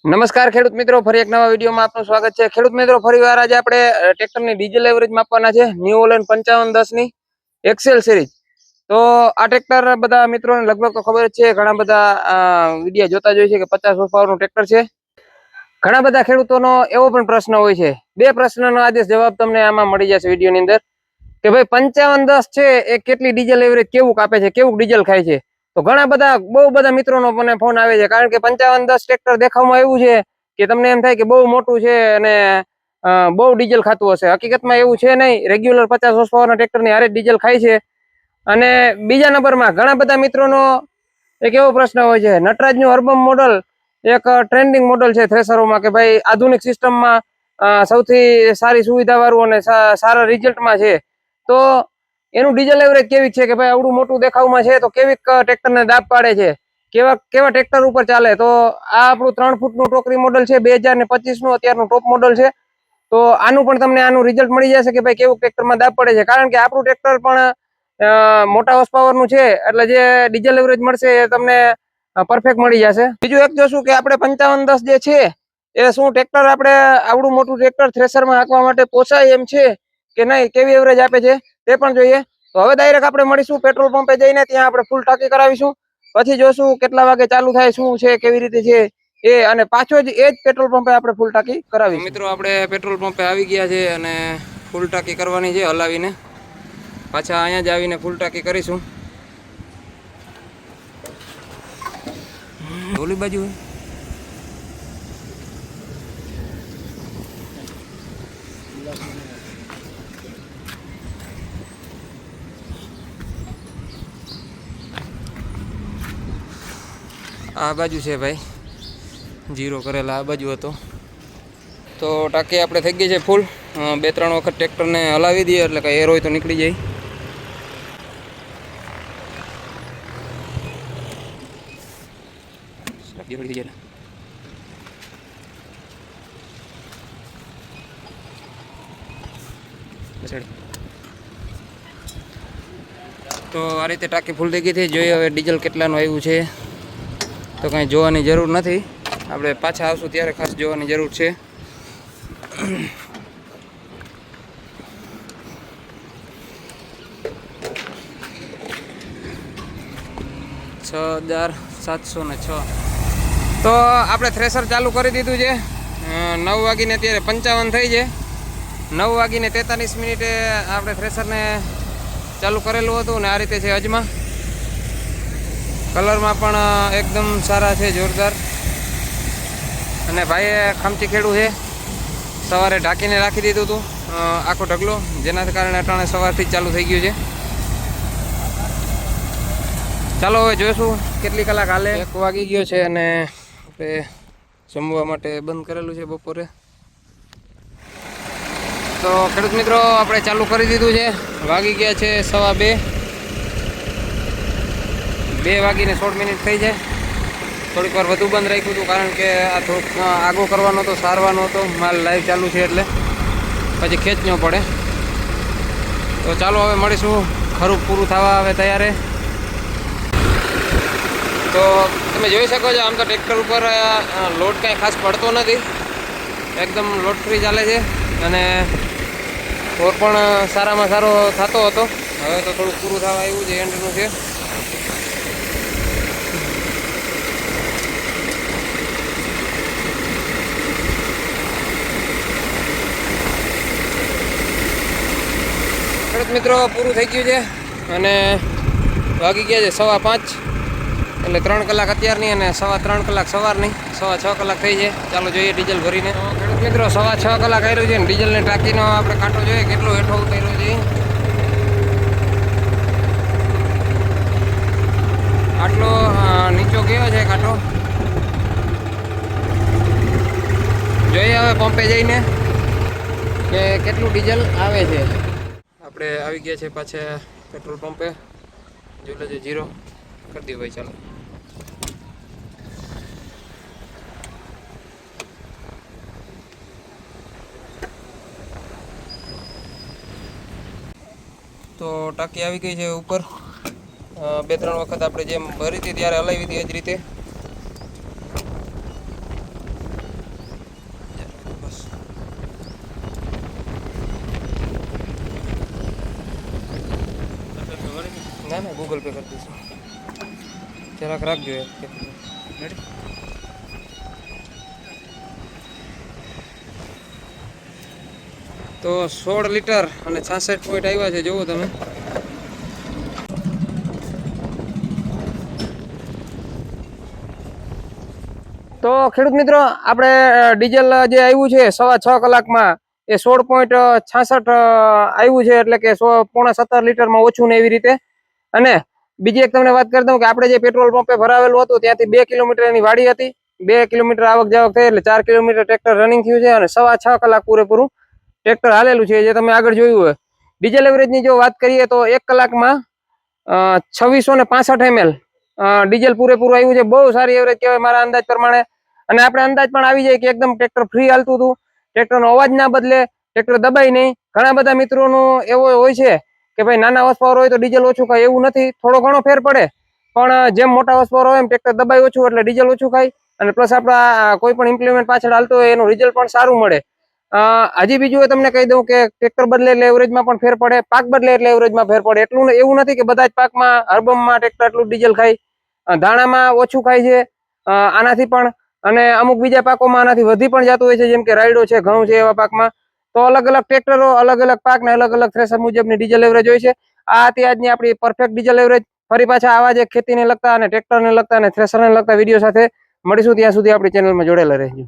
નમસ્કાર ખેડૂત મિત્રો, ફરી એક નવા વિડીયોમાં આપનું સ્વાગત છે। ખેડૂત મિત્રો, ફરીવાર આજે આપણે ટ્રેક્ટરની ડીઝલ એવરેજ માપવાના છે। ન્યુ ઓલેન 5510 ની એક્સેલ સિરીઝ। તો આ ટ્રેક્ટર બધા મિત્રોને લગભગ તો ખબર જ છે, ઘણા બધા વિડીયો જોતા જ હોય છે કે 50 હોર્સ પાવરનું ટ્રેક્ટર છે। ઘણા બધા ખેડૂતોનો એવો પણ પ્રશ્ન હોય છે, બે પ્રશ્નનો આજે જવાબ તમને આમાં મળી જશે વિડીયોની અંદર કે ભાઈ 5510 છે એ કેટલી ડીઝલ એવરેજ કેવું કાપે છે, કેવું ડીઝલ ખાય છે। તો ઘણા બધા બહુ બધા મિત્રોનો મને ફોન આવે છે, કારણ કે 5510 ટ્રેક્ટર દેખાવમાં એવું છે કે તમને એમ થાય કે બહુ મોટું છે અને બહુ ડીઝલ ખાતું હશે। હકીકતમાં એવું છે નહીં, રેગ્યુલર 50 હોર્સ પાવરના ટ્રેક્ટરની હારે ડીઝલ ખાય છે। અને બીજા નંબરમાં ઘણા બધા મિત્રોનો એક એવો પ્રશ્ન હોય છે, નટરાજનું અર્બમ મોડલ એક ટ્રેન્ડિંગ મોડલ છે થ્રેસરોમાં કે ભાઈ આધુનિક સિસ્ટમમાં સૌથી સારી સુવિધાવાળું અને સારા રિઝલ્ટમાં છે। તો એનું ડીઝલ એવરેજ કેવી છે કે ભાઈ આવડું મોટું દેખાવમાં છે તો કેવી ટ્રેક્ટરને દાબ પાડે છે, કેવા ટ્રેક્ટર ઉપર ચાલે। તો આ આપણું 3 ફૂટનું ટોકરી મોડલ છે, 2025 નું અત્યારનું ટોપ મોડલ છે। તો આનું પણ તમને આનું રિઝલ્ટ મળી જશે કે ભાઈ કેવું ટ્રેક્ટરમાં દાબ પડે છે, કારણ કે આપણું ટ્રેક્ટર પણ મોટા હોર્સ પાવરનું છે, એટલે જે ડીઝલ એવરેજ મળશે એ તમને પરફેક્ટ મળી જશે। બીજું એક જોશું કે આપણે 5510 જે છે એ શું ટ્રેક્ટર આપણે આવડું મોટું ટ્રેક્ટર થ્રેસરમાં હાંકવા માટે પોસાય એમ છે કે નહીં, કેવી એવરેજ આપે છે તે પણ જોઈએ। તો હવે ડાયરેક્ટ આપણે મળીશું પેટ્રોલ પંપે જઈને, ત્યાં આપણે ફૂલ ટાંકી કરાવીશું, પછી જોશું કેટલા વાગે ચાલુ થાય, શું છે, કેવી રીતે છે એ, અને પાછો જ એ જ પેટ્રોલ પંપે આપણે ફૂલ ટાંકી કરાવીશું। મિત્રો, આપણે પેટ્રોલ પંપે આવી ગયા છે અને ફૂલ ટાંકી કરવાની છે હલાવીને, પાછા અહીંયા જ આવીને ફૂલ ટાંકી કરીશું। ઓલી બાજુ આ બાજુ છે ભાઈ, જીરો કરેલા આ બાજુ હતો। તો ટાંકી આપણે થઈ ગઈ છે ફૂલ, 2-3 વખત ટ્રેક્ટરને હલાવી દઈએ એટલે કે એર હોય તો નીકળી જાય। તો આ રીતે ટાંકી ફૂલ થઈ ગઈ છે। જોઈએ હવે ડીઝલ કેટલાનું આવ્યું છે, તો કાંઈ જોવાની જરૂર નથી, આપણે પાછા આવશું ત્યારે ખાસ જોવાની જરૂર છે। 6706। તો આપણે થ્રેસર ચાલુ કરી દીધું છે, 9 વાગીને અત્યારે 55 થઈ છે। 9 વાગીને 43 મિનિટે આપણે થ્રેસરને ચાલુ કરેલું હતું ને આ રીતે છે અજમા, કલરમાં પણ એકદમ સારા છે, જોરદાર। અને ભાઈએ ખમચી ખેડું છે, સવારે ઢાંકીને રાખી દીધું હતું આખો ઢગલો, જેના કારણે અટાણે સવારથી જ ચાલુ થઈ ગયું છે। ચાલો હવે જોઈશું કેટલી કલાક હાલે। 1 વાગી ગયો છે અને આપણે જમવા માટે બંધ કરેલું છે બપોરે। તો ખેડૂત મિત્રો, આપણે ચાલુ કરી દીધું છે, વાગી ગયા છે 2:15, 2 વાગીને 16 મિનિટ થઈ છે। થોડીક વાર વધુ બંધ રાખ્યું હતું, કારણ કે આ થોડુંક આગો કરવાનો હતો, સારવાનો હતો, માલ લાઈવ ચાલુ છે એટલે પછી ખેંચ ન પડે। તો ચાલો હવે મળીશું, ખરું પૂરું થવા આવે તૈયારે। તો તમે જોઈ શકો છો, આમ તો ટ્રેક્ટર ઉપર લોડ કાંઈ ખાસ પડતો નથી, એકદમ લોડ ફ્રી ચાલે છે અને ઓર પણ સારામાં સારો થતો હતો। હવે તો થોડુંક પૂરું થવા આવ્યું છે, એન્ડનું છે। ખેડૂત મિત્રો, પૂરું થઈ ગયું છે અને વાગી ગયા છે 5:15, એટલે 3 કલાક અત્યારની અને 3.25 કલાક સવારની, 6.25 કલાક થઈ છે। ચાલો જોઈએ ડીઝલ ભરીને। ખેડૂત મિત્રો, 6.25 કલાક આવ્યું છે ને ડીઝલની ટાંકીનો આપણે કાંટો જોઈએ કેટલો હેઠો ઉતર્યો છે। આટલો નીચો ગયો છે કાંટો, જોઈએ હવે પંપે જઈને કે કેટલું ડીઝલ આવે છે। આપણે આવી ગયા છે પાછા પેટ્રોલ પંપે, જોઈ લેજો જીરો કરી દો ભાઈ, ચાલો। તો ટાંકી આવી ગઈ છે ઉપર, 2-3 વખત આપણે જેમ ભરી હતી ત્યારે હલાવી હતી એ જ રીતે। હા ને ગૂગલ પે કરી દઈશું. જરાક રાખજો એક મિનિટ. તો 16 લીટર અને 66 પોઈન્ટ આવ્યા છે, જોવો તમે. તો ખેડૂત મિત્રો, આપણે ડીઝલ જે આવ્યું છે 6.5 કલાકમાં એ 16.66 આવ્યું છે, એટલે કે 16.17 લીટરમાં ઓછું ને એવી રીતે. અને બીજી એક તમને વાત કરી દઉં કે આપણે જે પેટ્રોલ પંપે ભરાવેલું હતું ત્યાંથી 2 કિલોમીટરની વાડી હતી. 2 કિલોમીટર આવક જાવક થઈ એટલે 4 કિલોમીટર ટ્રેક્ટર રનિંગ થયું છે અને 6.25 કલાક પૂરેપૂરું ટ્રેક્ટર હાલેલું છે, જે તમે આગળ જોયું હોય. ડીઝલ એવરેજની જો વાત કરીએ તો 1 કલાકમાં 2665 ml ડીઝલ પૂરેપૂરું આવ્યું છે. બહુ સારી એવરેજ કહેવાય મારા અંદાજ પ્રમાણે. અને આપણે અંદાજ પણ આવી જાય કે એકદમ ટ્રેક્ટર ફ્રી હાલતું હતું, ટ્રેક્ટરનો અવાજ ના બદલે, ટ્રેક્ટર દબાઈ નહીં. ઘણા બધા મિત્રોનું એવો હોય છે કે ભાઈ નાના હોર્સ પાવર હોય તો ડીઝલ ઓછું ખાય, એવું નથી. થોડો ઘણો ફેર પડે, પણ જેમ મોટા હોર્સ પાવર હોય એમ ટ્રેક્ટર દબાઈ ઓછું એટલે ડીઝલ ઓછું ખાય. અને પ્લસ આપણા કોઈ પણ ઇમ્પ્લિમેન્ટ પાછળ હાલતો હોય એનું રિઝલ્ટ પણ સારું મળે. હજી બીજું તમને કહી દઉં કે ટ્રેક્ટર બદલે એટલે એવરેજમાં પણ ફેર પડે, પાક બદલે એટલે એવરેજમાં ફેર પડે. એટલું એવું નથી કે બધા જ પાકમાં હરબમમાં ટ્રેક્ટર એટલું ડીઝલ ખાય. ધાણામાં ઓછું ખાય છે આનાથી પણ, અને અમુક બીજા પાકોમાં આનાથી વધી પણ જતું હોય છે, જેમ કે રાયડો છે, ઘઉં છે, એવા પાકમાં. તો અલગ અલગ ટ્રેક્ટરો, અલગ અલગ પાક ને અલગ અલગ થ્રેશર મુજબની ડીઝલ એવરેજ હોય છે. આ હતી આજની આપણી પરફેક્ટ ડીઝલ એવરેજ. ફરી પાછા આવા જ ખેતીને લગતા અને ટ્રેક્ટરને લગતા અને થ્રેશરને લગતા વિડીયો સાથે મળીશું. ત્યાં સુધી આપણી ચેનલમાં જોડાયેલા રહેજો.